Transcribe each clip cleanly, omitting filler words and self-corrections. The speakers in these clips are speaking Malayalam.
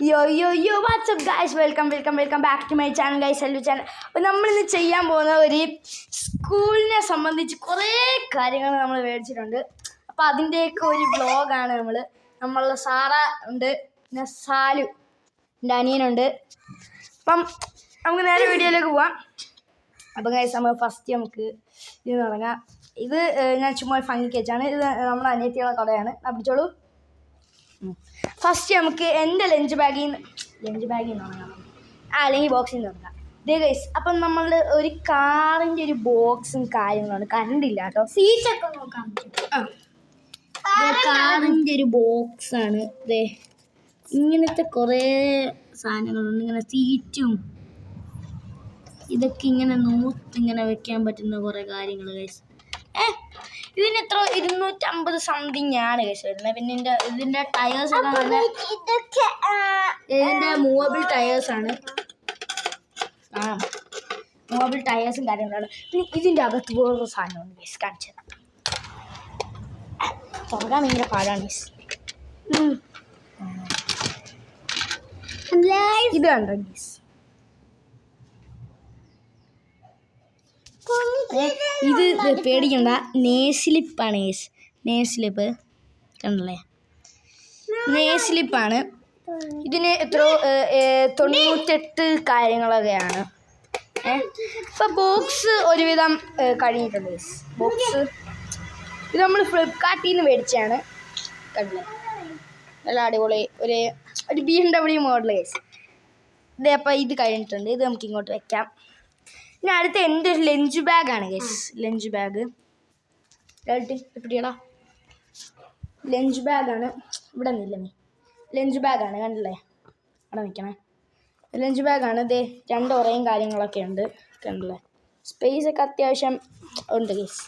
യോ what's up guys welcome back to my channel guys hello channel. അപ്പോൾ നമ്മളിന്ന് ചെയ്യാൻ പോകുന്ന ഒരു സ്കൂളിനെ സംബന്ധിച്ച് കുറേ കാര്യങ്ങൾ നമ്മൾ മേടിച്ചിട്ടുണ്ട്. അപ്പോൾ അതിൻ്റെയൊക്കെ ഒരു വ്ളോഗാണ് നമ്മളുടെ സാറ ഉണ്ട്, പിന്നെ സാലു എൻ്റെ അനിയനുണ്ട്. അപ്പം നമുക്ക് നേരെ വീഡിയോയിലേക്ക് പോവാം. അപ്പോൾ ഗൈസ് നമുക്ക് ഇത് തുടങ്ങാം. ഇത് ഞാൻ ചുമ്മാ ഫങ്ങിക്ക് വെച്ചാണ്. ഇത് നമ്മുടെ അനിയത്തിയുള്ള കടയാണ്. പിടിച്ചോളൂ. ഫസ്റ്റ് നമുക്ക് എൻ്റെ ലഞ്ച് ബാഗിൽ നിന്ന് തുടങ്ങാം, അല്ലെങ്കിൽ ബോക്സിൽ നിന്ന് തുടങ്ങാം. ഇതേ ഗൈസ്, അപ്പം നമ്മൾ ഒരു കാറിൻ്റെ ഒരു ബോക്സും കാര്യങ്ങളാണ്. കറണ്ടില്ല കേട്ടോ, സീറ്റൊക്കെ നോക്കാം. കാറിൻ്റെ ഒരു ബോക്സാണ്. ഇതേ ഇങ്ങനത്തെ കുറേ സാധനങ്ങളുണ്ട്. ഇങ്ങനെ സീറ്റും ഇതൊക്കെ ഇങ്ങനെ ഇങ്ങനെ വെക്കാൻ പറ്റുന്ന കുറേ കാര്യങ്ങൾ ഗൈസ്. ഇതിന് എത്ര 250 സംതിങ് ആണ് കേസ് വരുന്നത്. പിന്നെ ഇതിൻ്റെ ടയേഴ്സ് ഒക്കെ നല്ല ഇതിൻ്റെ മൂവബിൾ ടയേഴ്സാണ്. മൂവബിൾ ടയേഴ്സും കാര്യങ്ങളാണ്. പിന്നെ ഇതിൻ്റെ അകത്ത് വേറൊരു സാധനമാണ് കേസ്, കാണിച്ചത് തുറക്കാൻ ഭയങ്കര പാടാണ് കേസ്. ഇത് കണ്ടോ കേസ്, ഇത് പേടിക്കണ്ട, നെയ്സ്ലിപ്പാണ് കേസ്. നെയ്സ്ലിപ്പ് കണ്ടല്ലേ, നെയ്സ്ലിപ്പാണ്. ഇതിന് എത്രയോ 98 കാര്യങ്ങളൊക്കെയാണ്. ഇപ്പം ബോക്സ് ഒരുവിധം കഴിഞ്ഞിട്ടുണ്ട് കേസ്. ബോക്സ് ഇത് നമ്മൾ ഫ്ലിപ്കാർട്ടിൽ നിന്ന് മേടിച്ചാണ്. കണ്ടില്ലേ, നല്ല അടിപൊളി ഒരു BMW മോഡൽ കേസ്. ഇതേ അപ്പം ഇത് കഴിഞ്ഞിട്ടുണ്ട്. ഇത് നമുക്ക് ഇങ്ങോട്ട് വെക്കാം. പിന്നെ അടുത്ത എൻ്റെ ഒരു ലഞ്ച് ബാഗാണ് ഗൈസ്. ലഞ്ച് ബാഗ് എപ്പിടിയടാ, ലഞ്ച് ബാഗാണ്. ഇവിടെ നിന്നില്ല നീ. ലഞ്ച് ബാഗാണ്, കണ്ടില്ലേ, അവിടെ നിൽക്കണേ. ലഞ്ച് ബാഗാണ്. ഇതേ 2 ഉറയും കാര്യങ്ങളൊക്കെ ഉണ്ട്, കണ്ടില്ലേ. സ്പേസൊക്കെ അത്യാവശ്യം ഉണ്ട് ഗൈസ്.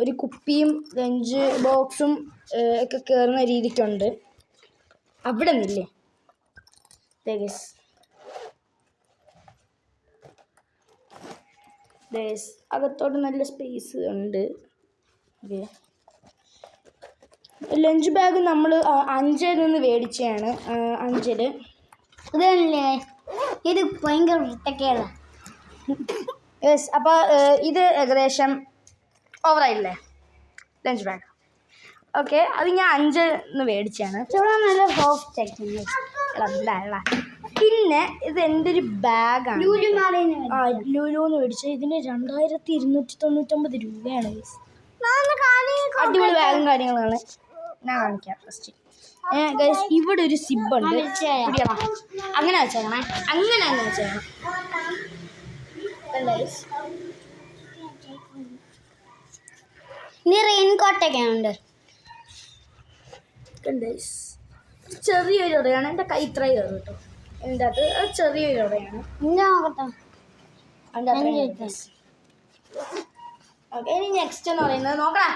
ഒരു കുപ്പിയും ലഞ്ച് ബോക്സും ഒക്കെ കയറുന്ന രീതിക്കുണ്ട്. അവിടെ നിന്നില്ലേ ഗൈസ്. അകത്തോട്ട് നല്ല സ്പേസ് ഉണ്ട്. ലഞ്ച് ബാഗ് നമ്മൾ 5 നിന്ന് മേടിച്ചതാണ്. 5 ഇതല്ലേ, ഇത് ഭയങ്കര വൃത്തിക്കേടാ. യെസ്. അപ്പോൾ ഇത് ഏകദേശം ഓവറായില്ലേ ലഞ്ച് ബാഗ്. ഓക്കെ, അത് ഞാൻ 5 നിന്ന് മേടിച്ചതാണ്. നല്ല സോഫ്റ്റ് ആക്കി. പിന്നെ ഇത് എൻ്റെ ഒരു ബാഗാണ്, ലുലുന്ന് മേടിച്ച. ഇതിന് 2299 രൂപയാണ്. അടിപൊളി ബാഗും കാര്യങ്ങളാണ്. ഞാൻ കാണിക്കാം ഫസ്റ്റ്. ഗൈസ്, ഇവിടെ ഒരു സിബ് ഉണ്ട്. അങ്ങനെ വെച്ചേക്കണേ, അങ്ങനെ വെച്ചേക്കണം. ഇനി റെയിൻകോട്ടൊക്കെ ഉണ്ട്. ചെറിയൊരു ഉടയാണ്. എൻ്റെ കൈ ഇത്ര കയറും കേട്ടോ. എൻ്റെ അത് ചെറിയൊരു ഉടയാണ്. ഓക്കെ, ഇനി നെക്സ്റ്റ് എന്ന് പറയുന്നത് നോക്കാം.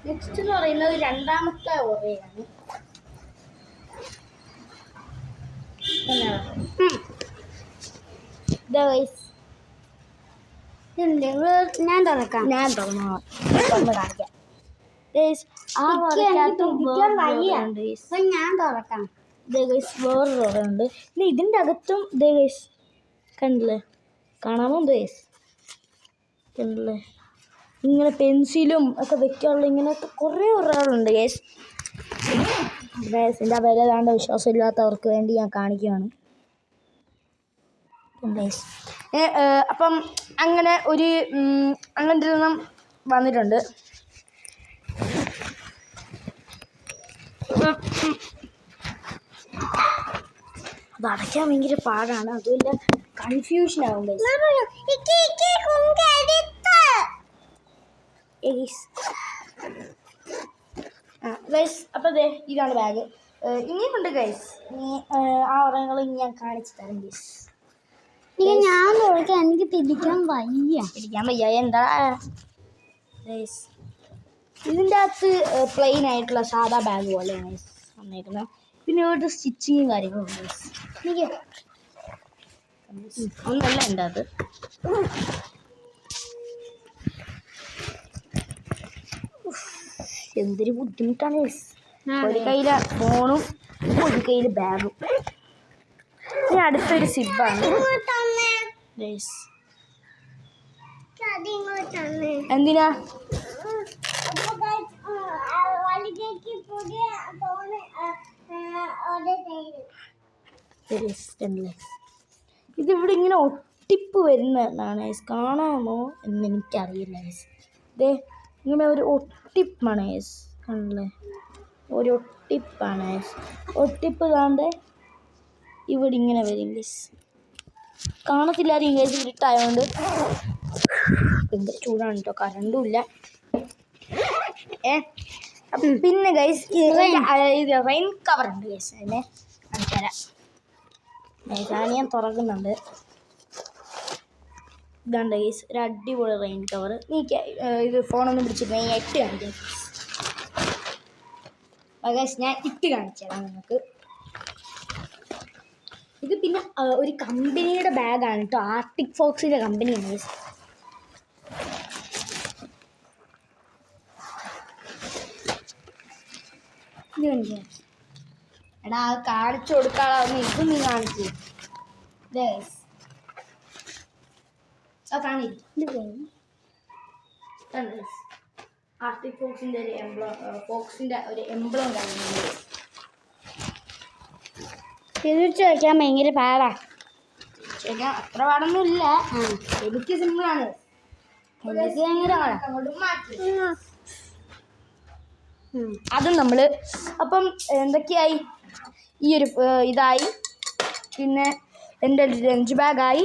നെക്സ്റ്റ് എന്ന് പറയുന്നത് 2ാമത്തെ ഉറയാണ്. ഞാൻ തുറന്നു കാണിക്കാം. ഞാൻ തുറക്കാം. വേറൊരു ഉറയുണ്ട്. പിന്നെ ഇതിൻ്റെ അകത്തും കണ്ടില്ലേ, കാണാമോ കണ്ടില്ലേ, ഇങ്ങനെ പെൻസിലും ഒക്കെ വെക്കാനുള്ള ഇങ്ങനത്തെ കുറേ ഉറകളുണ്ട് ഗേസ്. എൻ്റെ വില ഏതാണ്ട് വിശ്വാസമില്ലാത്തവർക്ക് വേണ്ടി ഞാൻ കാണിക്കുകയാണ്. അപ്പം അങ്ങനെ അങ്ങനത്തെ ഒന്നും വന്നിട്ടുണ്ട്. അത് അടയ്ക്കാൻ ഭയങ്കര പാടാണ്. അതുമില്ല, കൺഫ്യൂഷൻ ആവും ഗൈസ്. അപ്പോൾ ഇതാണ് ബാഗ്. ഇനിയുമുണ്ട് ഗൈസ്. ഇനി ആ ഉറങ്ങൾ ഞാൻ കാണിച്ചു തരാം ഗൈസ്. ഞാൻ തുറക്കാം, എനിക്ക് പിടിക്കാൻ വയ്യ. എന്താ ഗൈസ്, ഇതിൻ്റെ അകത്ത് പ്ലെയിൻ ആയിട്ടുള്ള സാധാ ബാഗ് പോലെയാണ് വന്നേക്കുന്നത്. പിന്നെ ഒരു സ്റ്റിച്ചിങ്ങും കാര്യങ്ങളുണ്ട്. ഒന്നല്ല എൻ്റെ അത്. എന്തൊരു ബുദ്ധിമുട്ടാണ്. ഒരു കയ്യിലെ ഫോണും ഒരു കയ്യിൽ ബാഗും. ഇനി അടുത്തൊരു സിബാണ്. എന്തിനാ? ഇതിവിടെ ഇങ്ങനെ ഒട്ടിപ്പ് വരുന്നതാണ്. കാണാമോ എന്ന് എനിക്കറിയില്ല. ഇതേ ഇങ്ങനെ ഒരു ഒട്ടിപ്പാണ്. കണ്ടല്ലേ, ഒരു ഒട്ടിപ്പാണ്. ഒട്ടിപ്പ് കാണാതെ ഇവിടെ ഇങ്ങനെ വരും. കാണത്തില്ലാതെ ഇംഗ്ലീഷ് ഇരുട്ടായതുകൊണ്ട് ഭയങ്കര ചൂടാണ് കേട്ടോ, കറണ്ടും ഇല്ല. പിന്നെ ഗൈസ് ഇത് റെയിൻ കവർ ഉണ്ട് ഗൈസ്, അതിനെ കാണിച്ചുതരാം. ഞാൻ തുറക്കുന്നുണ്ട്. ഇതാണ്ട് ഗൈസ് ഒരു അടിപൊളി റെയിൻ കവർ. ഇത് ഫോണൊന്നും പിടിച്ചിട്ട് ഞാൻ ഇട്ട് കാണിക്കാം ഗൈസ്. ഞാൻ ഇട്ട് കാണിച്ചുതരാം നിങ്ങൾക്ക്. ഇത് പിന്നെ ഒരു കമ്പനിയുടെ ബാഗാണ് കേട്ടോ, ആർട്ടിക് ഫോക്സിൻ്റെ കമ്പനിയാണ് ഗൈസ്. ഇത് കണ്ടില്ലേ? എടാ അത് കാണിച്ചു കൊടുക്കാതെ ഇത് നീ കാണിച്ചു. ആർട്ടിക് ഫോക്സിൻ്റെ ഒരു എംബ്ലം കാണുന്നുണ്ട്. തിരിച്ചു വയ്ക്കാൻ ഭയങ്കര പാടാ. അത്ര പാടൊന്നുമില്ല, എനിക്ക് സിമ്പിളാണ്. എനിക്ക് ഭയങ്കര പാടാ. അതും നമ്മൾ അപ്പം എന്തൊക്കെയായി? ഈ ഒരു ഇതായി, പിന്നെ എൻ്റെ ലഞ്ച് ബാഗായി,